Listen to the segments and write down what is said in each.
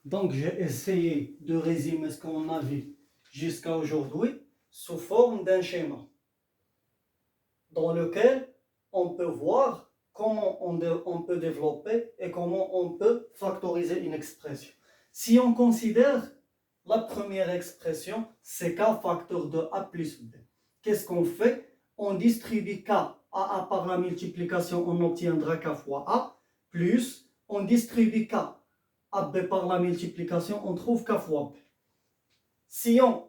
Donc, j'ai essayé de résumer ce qu'on a vu jusqu'à aujourd'hui sous forme d'un schéma dans lequel on peut voir comment on peut développer et comment on peut factoriser une expression. Si on considère la première expression, c'est K facteur de A plus B. Qu'est-ce qu'on fait? On distribue K à A par la multiplication, on obtiendra K fois A, plus on distribue K à B par la multiplication, on trouve K fois B. Si on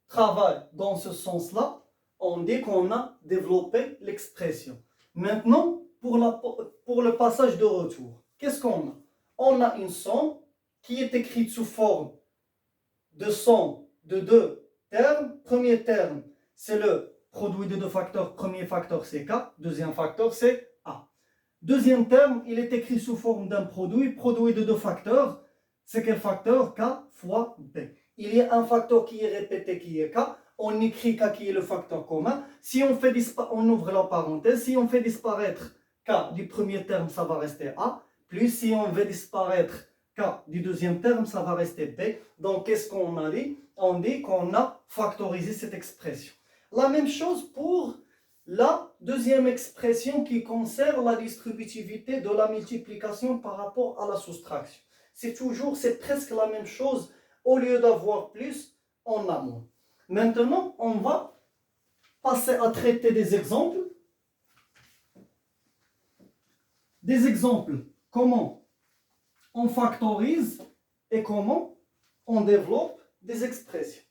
travaille dans ce sens-là, on dit qu'on a développé l'expression. Maintenant, pour le passage de retour, qu'est-ce qu'on a? On a une somme qui est écrite sous forme de somme de deux termes. Premier terme, c'est le produit de deux facteurs. Premier facteur, c'est K. Deuxième facteur, c'est A. Deuxième terme, il est écrit sous forme d'un produit. Produit de deux facteurs, c'est quel facteur? K fois B. Il y a un facteur qui est répété, qui est K. On écrit K qui est le facteur commun. Si on fait on ouvre la parenthèse. Si on fait disparaître K du premier terme, ça va rester A. Plus si on veut disparaître K du deuxième terme, ça va rester B. Donc, qu'est-ce qu'on a dit? On dit qu'on a factorisé cette expression. La même chose pour la deuxième expression qui concerne la distributivité de la multiplication par rapport à la soustraction. C'est presque la même chose. Au lieu d'avoir plus, on a moins. Maintenant, on va passer à traiter des exemples. Des exemples, comment on factorise et comment on développe des expressions.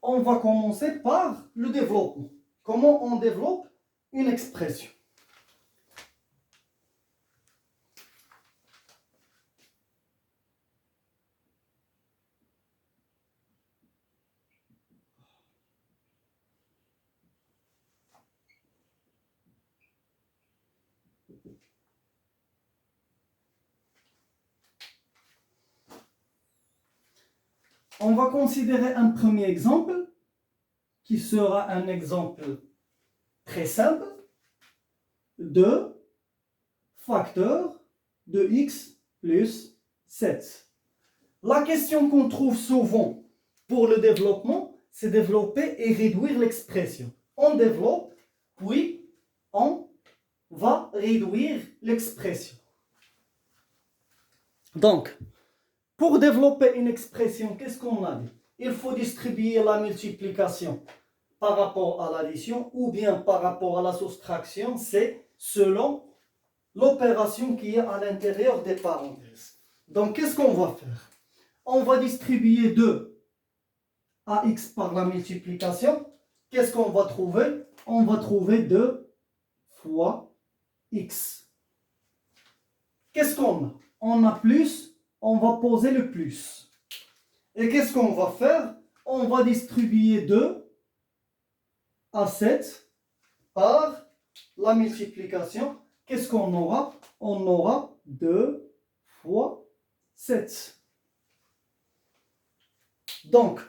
On va commencer par le développement. Comment on développe une expression. On va considérer un premier exemple qui sera un exemple très simple de facteur de x plus 7. La question qu'on trouve souvent pour le développement, c'est développer et réduire l'expression. On développe, puis on va réduire l'expression. Donc, pour développer une expression, qu'est-ce qu'on a dit? Il faut distribuer la multiplication par rapport à l'addition ou bien par rapport à la soustraction, c'est selon l'opération qui est à l'intérieur des parenthèses. Donc, qu'est-ce qu'on va faire? On va distribuer 2 à x par la multiplication. Qu'est-ce qu'on va trouver? On va trouver 2 fois x. Qu'est-ce qu'on a? On a plus, on va poser le plus. Et qu'est-ce qu'on va faire? On va distribuer 2 à 7 par la multiplication. Qu'est-ce qu'on aura? On aura 2 fois 7. Donc,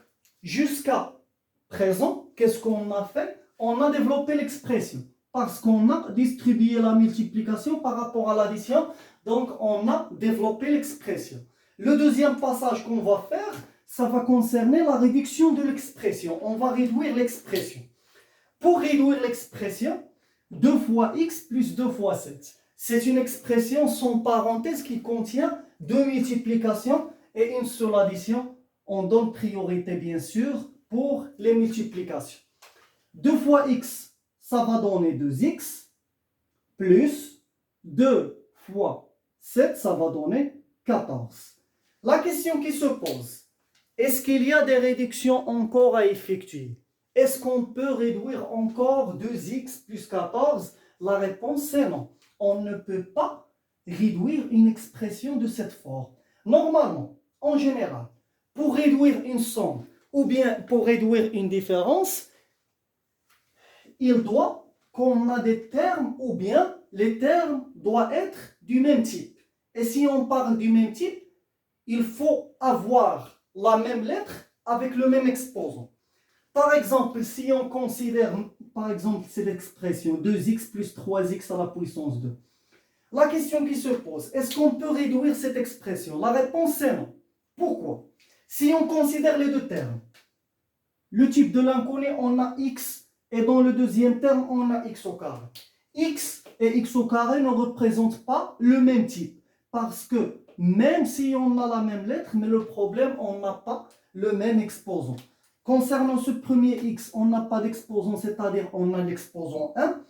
jusqu'à présent, qu'est-ce qu'on a fait? On a développé l'expression parce qu'on a distribué la multiplication par rapport à l'addition. Donc, on a développé l'expression. Le deuxième passage qu'on va faire, ça va concerner la réduction de l'expression. On va réduire l'expression. Pour réduire l'expression, 2 fois x plus 2 fois 7. C'est une expression sans parenthèse qui contient 2 multiplications et une seule addition. On donne priorité, bien sûr, pour les multiplications. 2 fois x, ça va donner 2x, plus 2 fois 7, ça va donner 14. La question qui se pose, est-ce qu'il y a des réductions encore à effectuer? Est-ce qu'on peut réduire encore 2x plus 14? La réponse c'est non. On ne peut pas réduire une expression de cette forme. Normalement, en général, pour réduire une somme ou bien pour réduire une différence, il doit qu'on a des termes ou bien les termes doivent être du même type. Et si on parle du même type, il faut avoir la même lettre avec le même exposant. Par exemple, si on considère, par exemple, cette expression 2x plus 3x à la puissance 2. La question qui se pose, est-ce qu'on peut réduire cette expression? La réponse est non. Pourquoi? Si on considère les deux termes, le type de l'inconnu, on a x, et dans le deuxième terme, on a x au carré. X et x au carré ne représentent pas le même type, parce que même si on a la même lettre, mais le problème, on n'a pas le même exposant. Concernant ce premier x, on n'a pas d'exposant, c'est-à-dire on a l'exposant 1.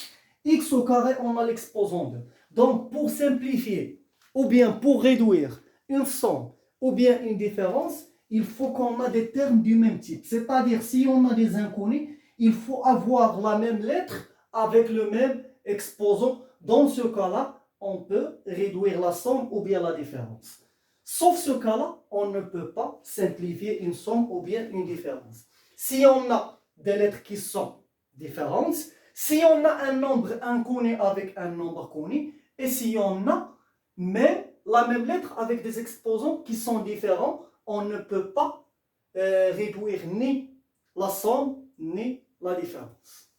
X au carré, on a l'exposant 2. Donc, pour simplifier, ou bien pour réduire une somme, ou bien une différence, il faut qu'on ait des termes du même type. C'est-à-dire, si on a des inconnus, il faut avoir la même lettre avec le même exposant. Dans ce cas-là, on peut réduire la somme ou bien la différence. Sauf ce cas-là, on ne peut pas simplifier une somme ou bien une différence. Si on a des lettres qui sont différentes, si on a un nombre inconnu avec un nombre connu, et si on a même la même lettre avec des exposants qui sont différents, on ne peut pas réduire ni la somme ni la différence.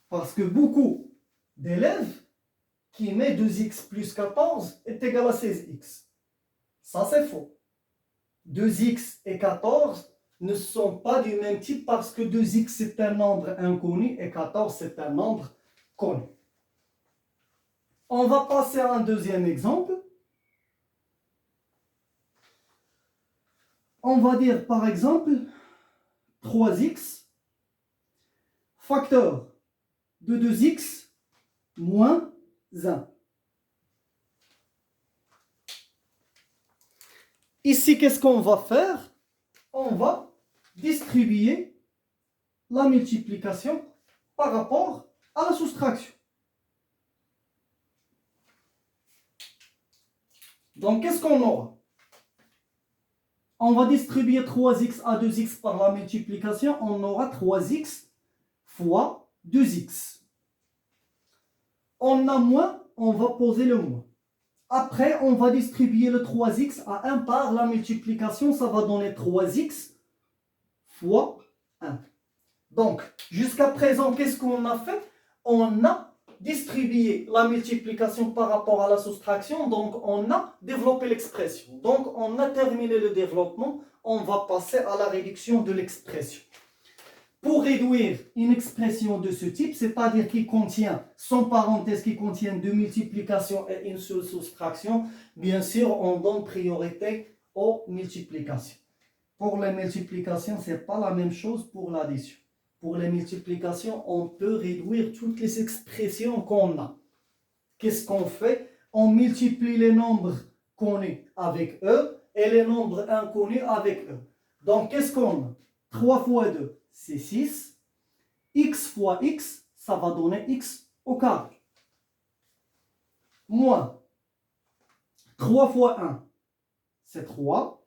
Parce que beaucoup d'élèves qui mettent 2x plus 14 est égal à 16x. Ça, c'est faux. 2x et 14 ne sont pas du même type parce que 2x, c'est un nombre inconnu et 14, c'est un nombre connu. On va passer à un deuxième exemple. On va dire, par exemple, 3x facteur de 2x moins 1. Ici, qu'est-ce qu'on va faire? On va distribuer la multiplication par rapport à la soustraction. Donc, qu'est-ce qu'on aura? On va distribuer 3x à 2x par la multiplication. On aura 3x fois 2x. On a moins, on va poser le moins. Après, on va distribuer le 3x à 1 par la multiplication. Ça va donner 3x fois 1. Donc, jusqu'à présent, qu'est-ce qu'on a fait? On a distribué la multiplication par rapport à la soustraction. Donc, on a développé l'expression. Donc, on a terminé le développement. On va passer à la réduction de l'expression. Pour réduire une expression de ce type, c'est-à-dire qui contient, sans parenthèse, qui contient deux multiplications et une seule soustraction, bien sûr, on donne priorité aux multiplications. Pour les multiplications, ce n'est pas la même chose pour l'addition. Pour les multiplications, on peut réduire toutes les expressions qu'on a. Qu'est-ce qu'on fait? On multiplie les nombres connus avec eux et les nombres inconnus avec eux. Donc, qu'est-ce qu'on a? 3 fois 2, c'est 6. X fois x, ça va donner x au carré. Moins 3 fois 1, c'est 3.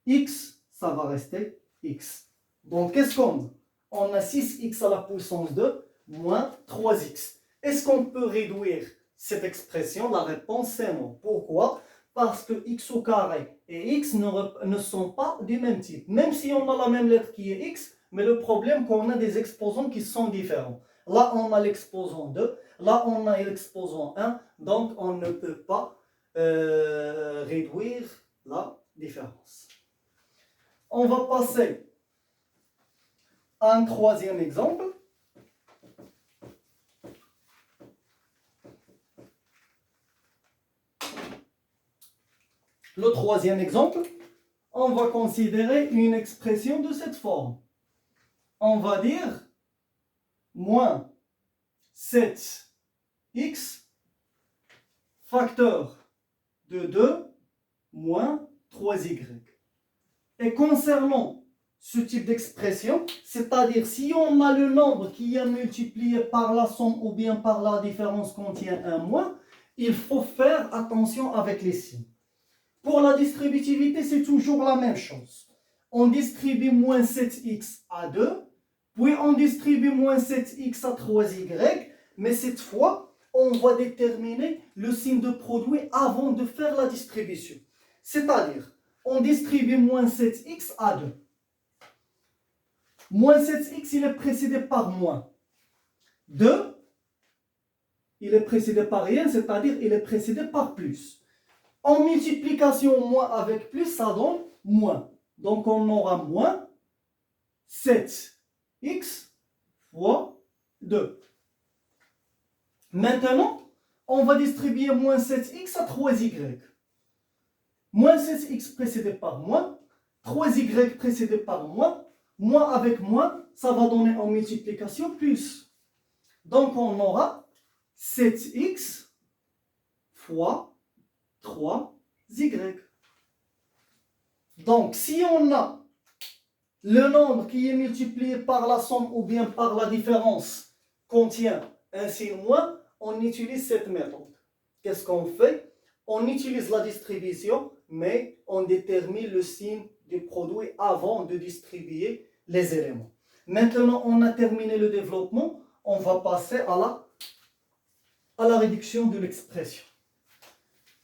X, ça va rester x. Donc, qu'est-ce qu'on a? On a 6x à la puissance 2 moins 3x. Est-ce qu'on peut réduire cette expression? La réponse est non. Pourquoi? Parce que x au carré et x ne sont pas du même type. Même si on a la même lettre qui est x, mais le problème c'est qu'on a des exposants qui sont différents. Là, on a l'exposant 2, là, on a l'exposant 1, donc on ne peut pas réduire la différence. On va passer à un troisième exemple. Le troisième exemple, on va considérer une expression de cette forme. On va dire moins 7x facteur de 2 moins 3y. Et concernant ce type d'expression, c'est-à-dire si on a le nombre qui est multiplié par la somme ou bien par la différence contient un moins, il faut faire attention avec les signes. Pour la distributivité, c'est toujours la même chose. On distribue moins 7x à 2, puis on distribue moins 7x à 3y, mais cette fois, on va déterminer le signe de produit avant de faire la distribution. C'est-à-dire, on distribue moins 7x à 2. Moins 7x, il est précédé par moins 2, il est précédé par rien, c'est-à-dire il est précédé par plus. En multiplication, moins avec plus, ça donne moins. Donc, on aura moins 7x fois 2. Maintenant, on va distribuer moins 7x à 3y. Moins 7x précédé par moins, 3y précédé par moins avec moins, ça va donner en multiplication plus. Donc, on aura 7x fois 3y. Donc, si on a le nombre qui est multiplié par la somme ou bien par la différence contient un signe moins, on utilise cette méthode. Qu'est-ce qu'on fait? On utilise la distribution, mais on détermine le signe du produit avant de distribuer les éléments. Maintenant, on a terminé le développement, on va passer à la réduction de l'expression.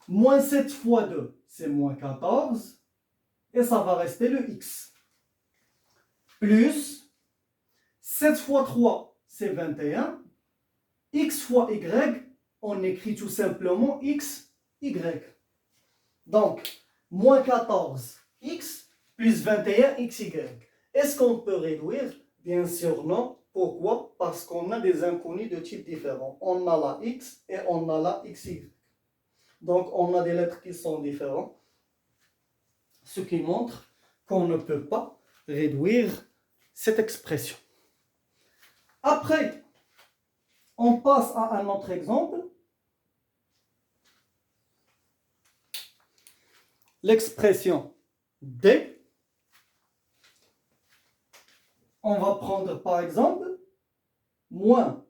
Moins 7 fois 2, c'est moins 14, et ça va rester le x. Plus 7 fois 3, c'est 21. X fois y, on écrit tout simplement x, y. Donc, moins 14, x, plus 21, x, y. Est-ce qu'on peut réduire? Bien sûr, non. Pourquoi? Parce qu'on a des inconnus de type différent. On a la x et on a la xy. Donc, on a des lettres qui sont différentes. Ce qui montre qu'on ne peut pas réduire cette expression. Après, on passe à un autre exemple. L'expression D. On va prendre par exemple moins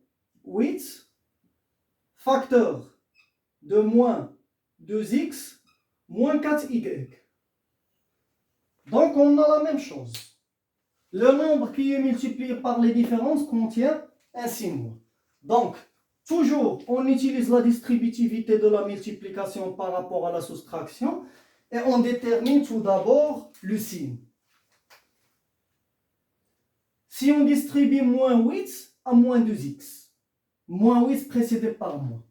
8 facteur de moins 2x moins 4y. Donc on a la même chose. Le nombre qui est multiplié par les différences contient un signe moins. Donc, toujours, on utilise la distributivité de la multiplication par rapport à la soustraction et on détermine tout d'abord le signe. Si on distribue moins 8 à moins 2x, moins 8 précédé par moins,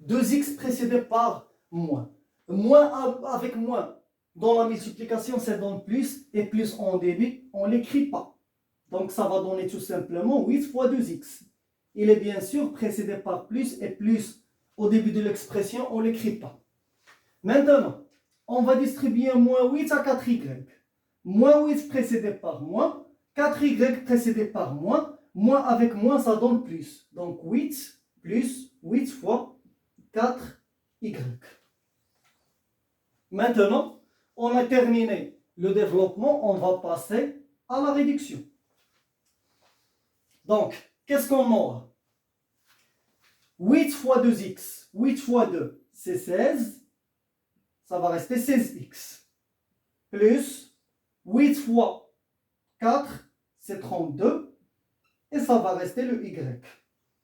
2x précédé par moins, moins avec moins, dans la multiplication, ça donne plus, et plus en début, on ne l'écrit pas. Donc ça va donner tout simplement 8 fois 2x. Il est bien sûr précédé par plus, et plus au début de l'expression, on ne l'écrit pas. Maintenant, on va distribuer moins 8 à 4y. Moins 8 précédé par moins, 4y précédé par moins avec moins, ça donne plus. Donc 8 plus 8 fois 4y. Maintenant, on a terminé le développement, on va passer à la réduction. Donc, qu'est-ce qu'on aura? 8 fois 2x, 8 fois 2, c'est 16. Ça va rester 16x. Plus 8 fois 4, c'est 32. Et ça va rester le y.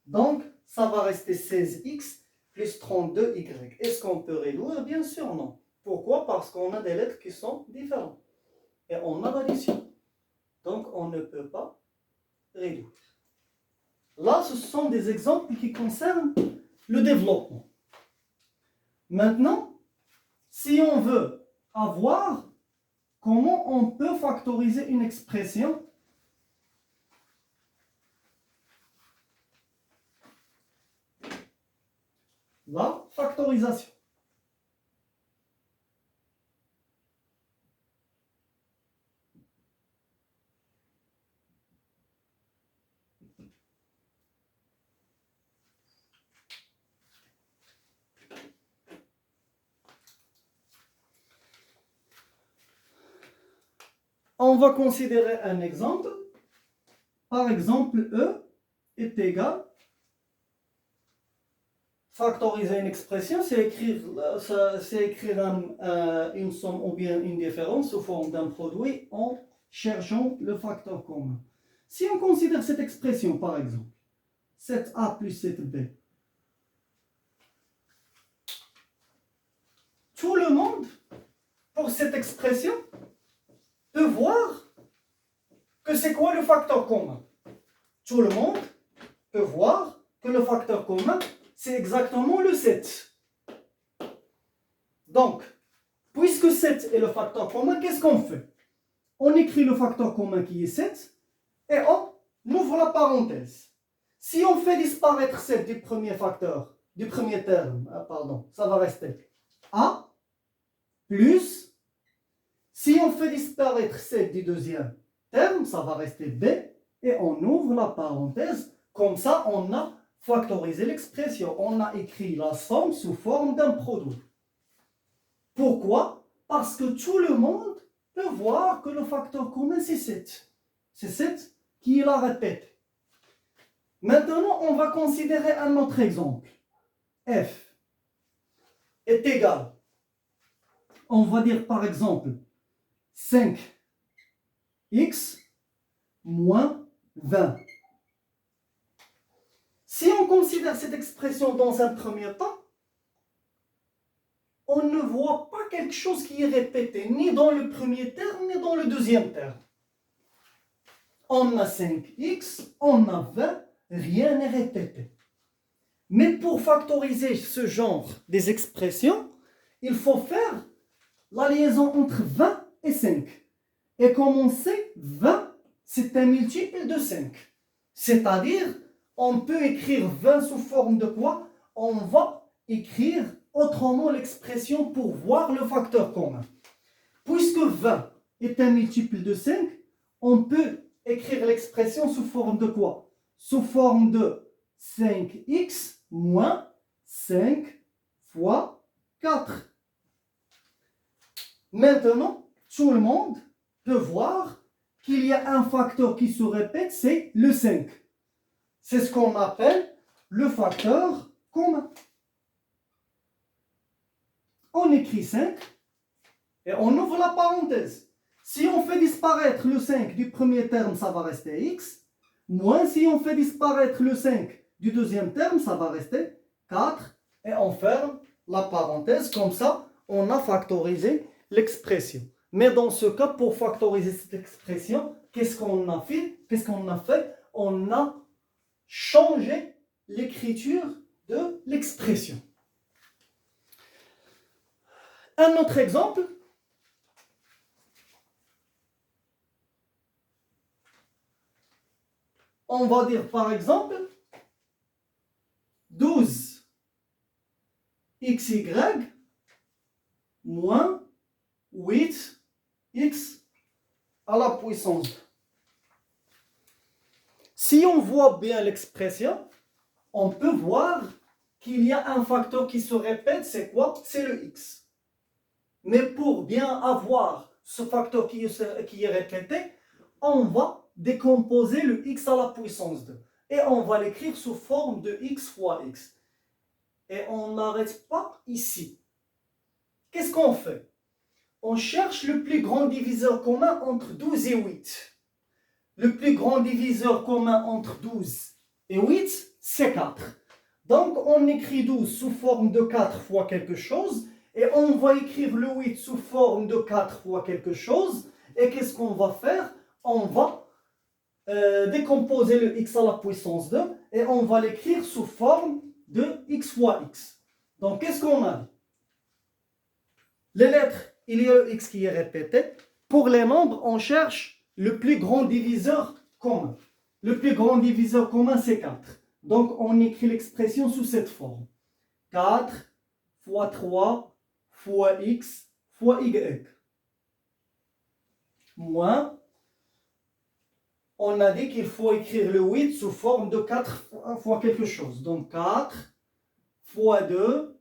Donc, ça va rester 16x plus 32y. Est-ce qu'on peut réduire? Bien sûr, non. Pourquoi? Parce qu'on a des lettres qui sont différentes. Et on a l'addition. Donc, on ne peut pas réduire. Là, ce sont des exemples qui concernent le développement. Maintenant, si on veut avoir comment on peut factoriser une expression, la factorisation. On va considérer un exemple. Par exemple, E est égal. Factoriser une expression, c'est écrire une somme ou bien une différence sous forme d'un produit en cherchant le facteur commun. Si on considère cette expression, par exemple, 7a plus 7b, tout le monde, pour cette expression, peut voir que c'est quoi le facteur commun. Tout le monde peut voir que le facteur commun, c'est exactement le 7. Donc, puisque 7 est le facteur commun, qu'est-ce qu'on fait? On écrit le facteur commun qui est 7 et on ouvre la parenthèse. Si on fait disparaître 7 du premier facteur, du premier terme, ça va rester A plus, si on fait disparaître 7 du deuxième terme, ça va rester B et on ouvre la parenthèse. Comme ça, on a factorisé l'expression. On a écrit la somme sous forme d'un produit. Pourquoi? Parce que tout le monde peut voir que le facteur commun, c'est 7. C'est 7 qui l'a répété. Maintenant, on va considérer un autre exemple. F est égal, on va dire par exemple, 5x moins 20. Si on considère cette expression dans un premier temps, on ne voit pas quelque chose qui est répété, ni dans le premier terme, ni dans le deuxième terme. On a 5x, on a 20, rien n'est répété. Mais pour factoriser ce genre des expressions, il faut faire la liaison entre 20 et 5. Et comme on sait, 20, c'est un multiple de 5. C'est-à-dire, on peut écrire 20 sous forme de quoi? On va écrire autrement l'expression pour voir le facteur commun. Puisque 20 est un multiple de 5, on peut écrire l'expression sous forme de quoi? Sous forme de 5x moins 5 fois 4. Maintenant, tout le monde peut voir qu'il y a un facteur qui se répète, c'est le 5. C'est ce qu'on appelle le facteur commun. On écrit 5 et on ouvre la parenthèse. Si on fait disparaître le 5 du premier terme, ça va rester x. Moins si on fait disparaître le 5 du deuxième terme, ça va rester 4. Et on ferme la parenthèse. Comme ça, on a factorisé l'expression. Mais dans ce cas, pour factoriser cette expression, qu'est-ce qu'on a fait? On a changé l'écriture de l'expression. Un autre exemple. On va dire par exemple 12xy moins 8x à la puissance 2. Si on voit bien l'expression, on peut voir qu'il y a un facteur qui se répète, c'est quoi? C'est le x. Mais pour bien avoir ce facteur qui est répété, on va décomposer le x à la puissance 2. Et on va l'écrire sous forme de x fois x. Et on n'arrête pas ici. Qu'est-ce qu'on fait? On cherche le plus grand diviseur commun entre 12 et 8. Le plus grand diviseur commun entre 12 et 8, c'est 4. Donc on écrit 12 sous forme de 4 fois quelque chose. Et on va écrire le 8 sous forme de 4 fois quelque chose. Et qu'est-ce qu'on va faire? On va décomposer le x à la puissance 2 et on va l'écrire sous forme de x fois x. Donc qu'est-ce qu'on a? Les lettres, il y a le x qui est répété. Pour les nombres, on cherche le plus grand diviseur commun. Le plus grand diviseur commun, c'est 4. Donc on écrit l'expression sous cette forme. 4 fois 3 fois x fois y. Moins, on a dit qu'il faut écrire le 8 sous forme de 4 fois quelque chose. Donc 4 fois 2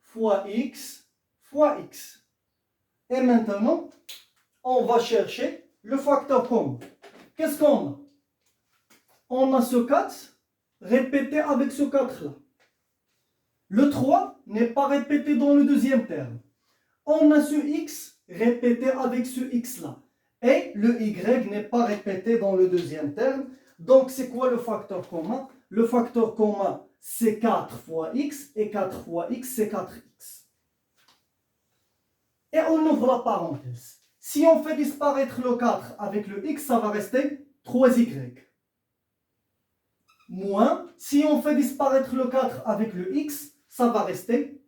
fois x fois x. Et maintenant, on va chercher le facteur commun. Qu'est-ce qu'on a? On a ce 4 répété avec ce 4-là. Le 3 n'est pas répété dans le deuxième terme. On a ce x répété avec ce x-là. Et le y n'est pas répété dans le deuxième terme. Donc, c'est quoi le facteur commun? Le facteur commun, c'est 4 fois x. Et 4 fois x, c'est 4x. Et on ouvre la parenthèse. Si on fait disparaître le 4 avec le x, ça va rester 3y. Moins, si on fait disparaître le 4 avec le x, ça va rester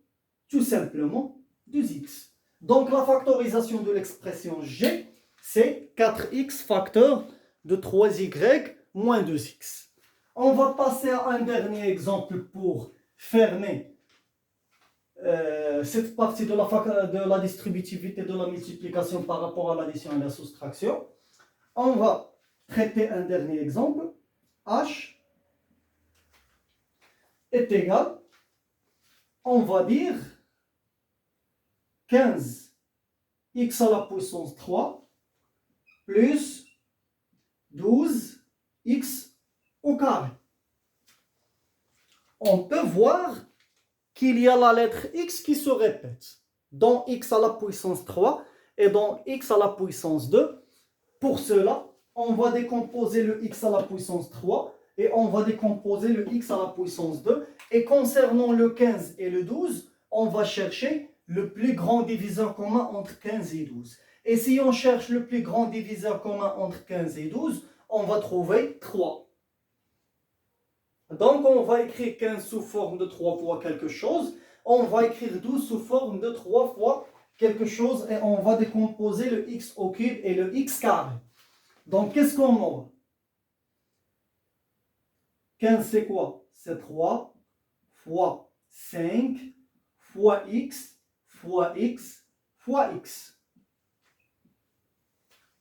tout simplement 2x. Donc la factorisation de l'expression g, c'est 4x facteur de 3y moins 2x. On va passer à un dernier exemple pour fermer cette partie de la distributivité de la multiplication par rapport à l'addition et la soustraction. On va traiter un dernier exemple. H est égal, on va dire 15 x à la puissance 3 plus 12 x au carré. On peut voir qu'il y a la lettre x qui se répète dans x à la puissance 3 et dans x à la puissance 2. Pour cela, on va décomposer le x à la puissance 3 et on va décomposer le x à la puissance 2. Et concernant le 15 et le 12, on va chercher le plus grand diviseur commun entre 15 et 12. Et si on cherche le plus grand diviseur commun entre 15 et 12, on va trouver 3. Donc on va écrire 15 sous forme de 3 fois quelque chose. On va écrire 12 sous forme de 3 fois quelque chose. Et on va décomposer le x au cube et le x carré. Donc qu'est-ce qu'on aura? 15 c'est quoi? C'est 3 fois 5 fois x fois x fois x.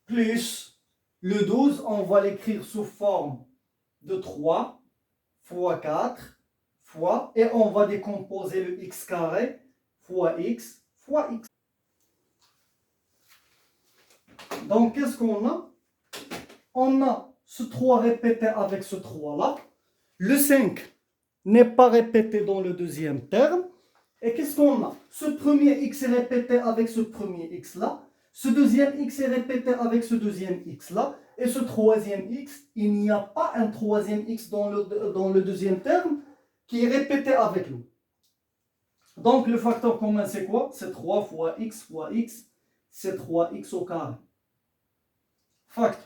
Plus le 12, on va l'écrire sous forme de 3 fois 4 fois, et on va décomposer le x carré fois x fois x. Donc qu'est-ce qu'on a? On a ce 3 répété avec ce 3 là. Le 5 n'est pas répété dans le deuxième terme. Et qu'est-ce qu'on a? Ce premier x est répété avec ce premier x là. Ce deuxième x est répété avec ce deuxième x là. Et ce troisième x, il n'y a pas un troisième x dans le deuxième terme qui est répété avec lui. Donc le facteur commun c'est quoi? C'est 3 fois x, c'est 3x au carré. Facteur.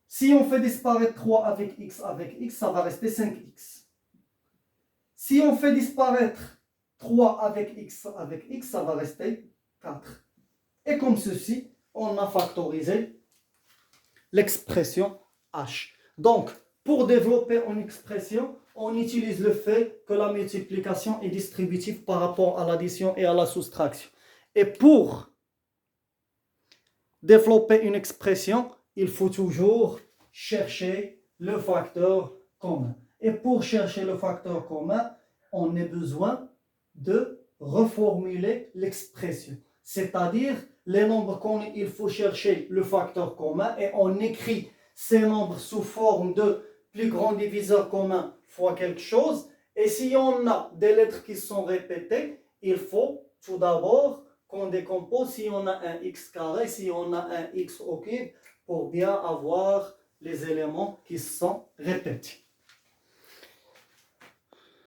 Si on fait disparaître 3 avec x, ça va rester 5x. Si on fait disparaître 3 avec x, ça va rester 4. Et comme ceci, on a factorisé l'expression h. Donc, pour développer une expression, on utilise le fait que la multiplication est distributive par rapport à l'addition et à la soustraction. Et pour développer une expression, il faut toujours chercher le facteur commun. Et pour chercher le facteur commun, on a besoin de reformuler l'expression. C'est-à-dire, les nombres connus, il faut chercher le facteur commun et on écrit ces nombres sous forme de plus grand diviseur commun fois quelque chose. Et si on a des lettres qui sont répétées, il faut tout d'abord qu'on décompose si on a un x carré, si on a un x au cube, pour bien avoir les éléments qui sont répétés.